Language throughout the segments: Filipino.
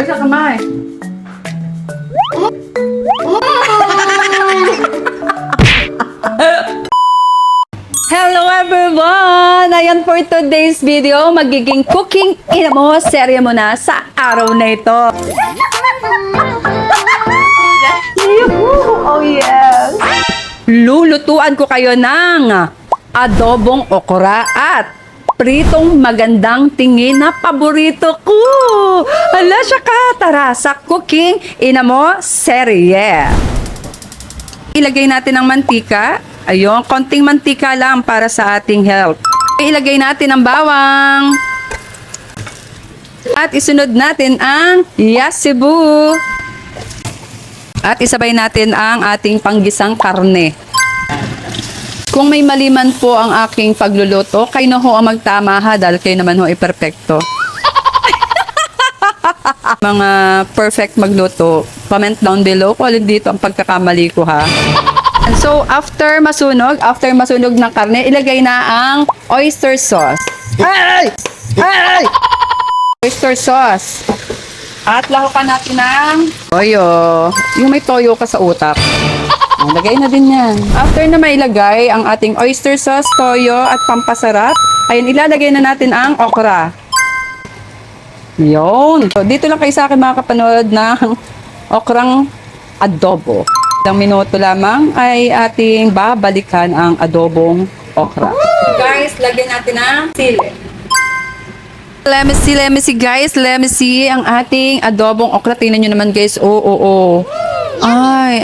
Sabay sa kamay. Hello everyone! Ayan for today's video, magiging cooking mo serye mo na sa araw na ito. Oh yes! Lulutuan ko kayo ng adobong okra at pritong magandang tingin na paborito ko. Hala siya ka, tara sa cooking mo serye. Ilagay natin ang mantika. Ayun, konting mantika lang para sa ating health. Ilagay natin ang bawang. At isunod natin ang yasibu. At isabay natin ang ating panggisang karne. Kung may maliman po ang aking pagluluto, kayo na ho ang magtama ha, dahil kayo naman ho ay perfecto. Mga perfect magluto, comment down below kung alin dito ang pagkakamali ko ha. And so, after masunog ng karne, ilagay na ang oyster sauce. Ay! Ay! Oyster sauce. At lahukan natin ng toyo. Yung may toyo ka sa utak. Lagay na din yan. After na mailagay ang ating oyster sauce, toyo at pampasarap, ayun, ilalagay na natin ang okra. Yun. So, dito lang kayo sa akin mga kapanood ng okrang adobo. Ilang minuto lamang ay ating babalikan ang adobong okra. Guys, lagyan natin ang sili. Let me see guys. Let me see ang ating adobong okra. Tingnan nyo naman guys. Oo. Ay,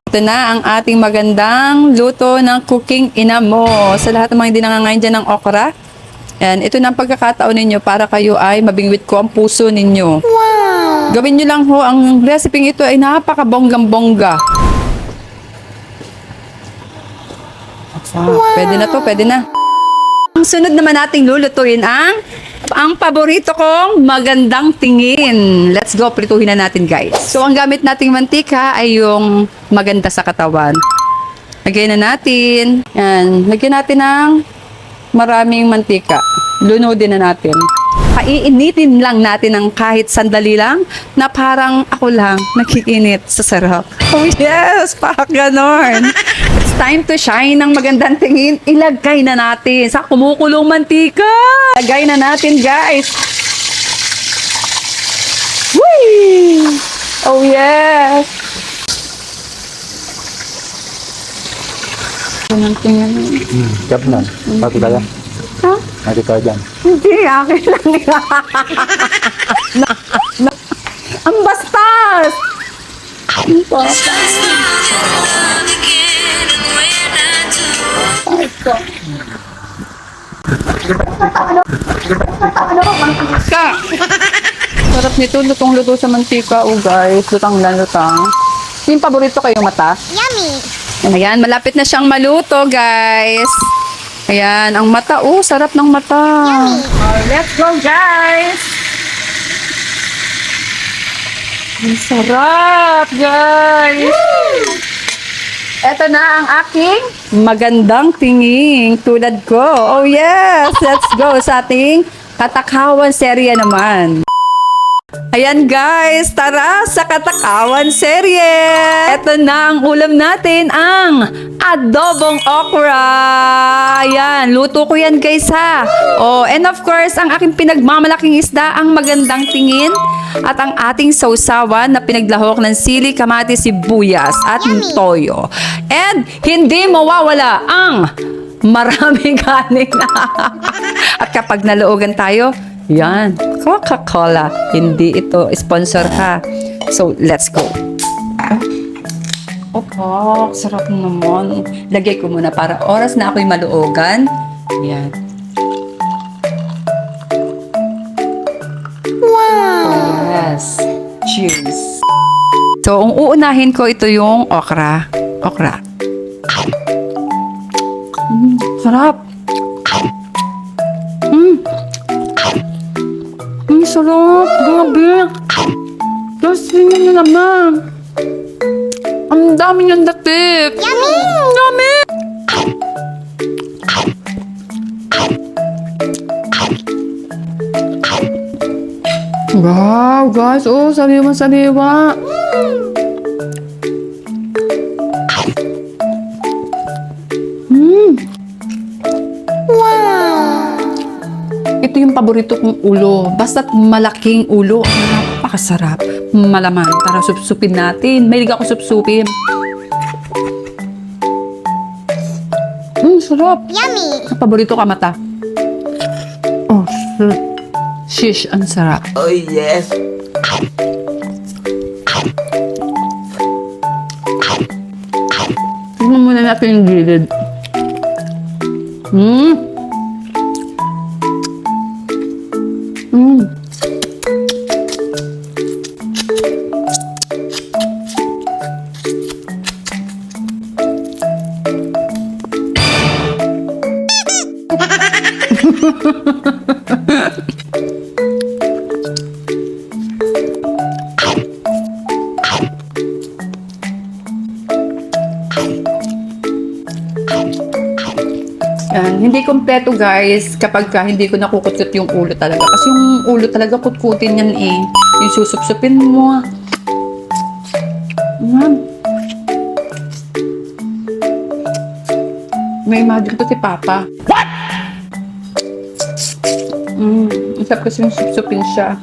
ito na ang ating magandang luto ng cooking mo. Sa lahat ng mga hindi nangangain dyan ng okra, yan, ito na ang pagkakataon ninyo para kayo ay mabingwit ko ang puso ninyo. Wow! Gawin nyo lang ho, ang recipe ito ay napakabonggang-bongga. Wow. Pwede na. Ang sunod naman nating lulutuin ang paborito kong magandang tingin. Let's go, prituhin na natin guys. So, ang gamit nating mantika ay yung maganda sa katawan. Lagyan na natin. Yan, lagyan natin ng maraming mantika. Lunodin na natin. Paiinitin lang natin ng kahit sandali lang na parang ako lang nakikinit sa sarap. Oh yes, parang ganon. It's time to shine ng magandang tingin. Ilagay na natin sa kumukulong mantika. Ilagay na natin guys. Whee! Oh yes. Tingnan. Siap na. Pati kaya. Ha? Pati kaya dyan. Hindi, akin lang yan. Ang bastos! Ang bastos. Mantika! Sarap nito, lutong-luto sa mantika. Oh guys, lutang. Yung paborito kayo mata? Yummy! Ayan, malapit na siyang maluto, guys. Ayan, ang mata. Oh, sarap ng mata. Let's go, guys. Ang sarap, guys. Ito na ang aking magandang tingin. Tulad ko. Oh, yes. Let's go sa ating katakawan serye naman. Ayan guys, tara sa katakawan serye. Ito na ang ulam natin, ang adobong okra. Ayan, luto ko yan guys ha. Oh, and of course, ang aking pinagmamalaking isda, ang magandang tingin. At ang ating sausawan na pinaglahok ng sili, kamatis, sibuyas at toyo. And hindi mawawala ang maraming kanin. At kapag naloogan tayo, yan, Coca-Cola. Hindi ito sponsor ha. So, let's go. Oh, sarap naman. Lagay ko muna para oras na ako'y maluogan. Yan. Wow! Yes. Cheers. So, ang uunahin ko, ito yung okra. Sarap. Sarap, grabe. Tapos tingnan nyo naman. Ang dami niyang datik. Yummy! Dami! Wow, guys. Oh, sariwa-sariwa. Ito yung paborito kong ulo. Basta't malaking ulo. Napakasarap. Malaman. Tara, supsupin natin. Mahilig ako supsupin. Sarap. Yummy! Paborito ka mata. Oh, shish, ang sarap. Oh yes. Tignan muna natin yung gilid. Mm. Mm. Yan. Hindi kompleto guys kapag hindi ko nakukutkot yung ulo talaga. Kasi yung ulo talaga kutkutin yan eh. Yung susupsupin mo. Yan. May imagine ko si Papa. What? Ang sarap kasi yung supsupin siya.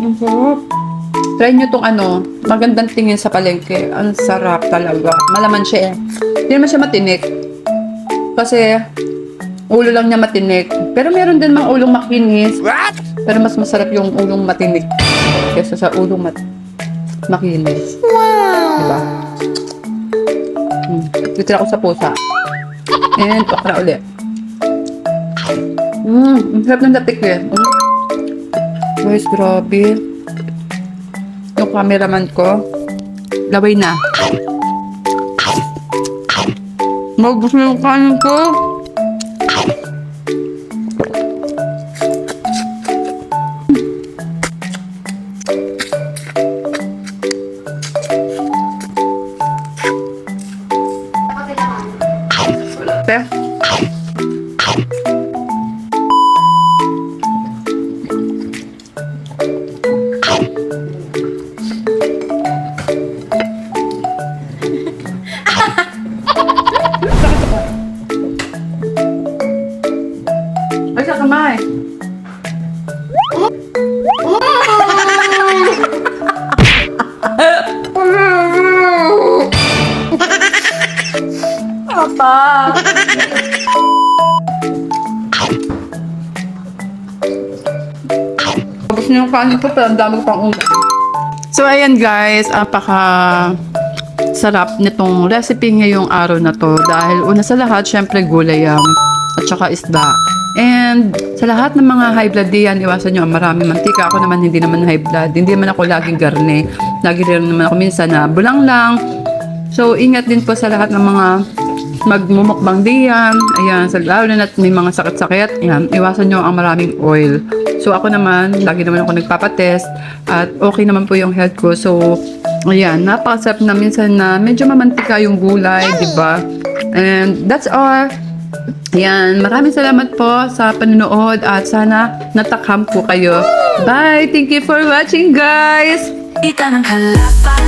Ang sarap. Try nyo tong magandang tingin sa palengke. Ang sarap talaga. Malaman siya eh. Hindi naman siya matinik. Kasi, ulo lang niya matinik. Pero meron din mga ulong makinis. What? Pero mas masarap yung ulong matinik. Kesa sa ulong makinis. Wow! Diba? Titira ko sa pusa. And, okra ulit. Ang sarap ng datik eh. Guys, grabe. Yung cameraman ko, laway na. Maubos na yung kanin ko. Te. Ay, sa kamay. Papa. Tapos niyo yung kanin ko, pero ang dami ko pang ulam. So, ayan guys, sarap nitong recipe ngayong araw na to dahil una sa lahat, syempre gulay at saka isda. And sa lahat ng mga high blood diyan, iwasan nyo ang marami mantika. Ako naman hindi naman high blood. Hindi naman ako laging garne. Lagi rin naman ako minsan na bulang lang. So ingat din po sa lahat ng mga magmumukbang diyan. Ayan, sa lalo na may mga sakit-sakit. Ayan, iwasan nyo ang maraming oil. So ako naman, lagi naman ako nagpapatest at okay naman po yung health ko. So ayan, napakasarap na minsan na medyo mamantika yung gulay, di ba? And that's all. Ayan, maraming salamat po sa panonood at sana natakam po kayo. Bye! Thank you for watching, guys! Ika ng halapan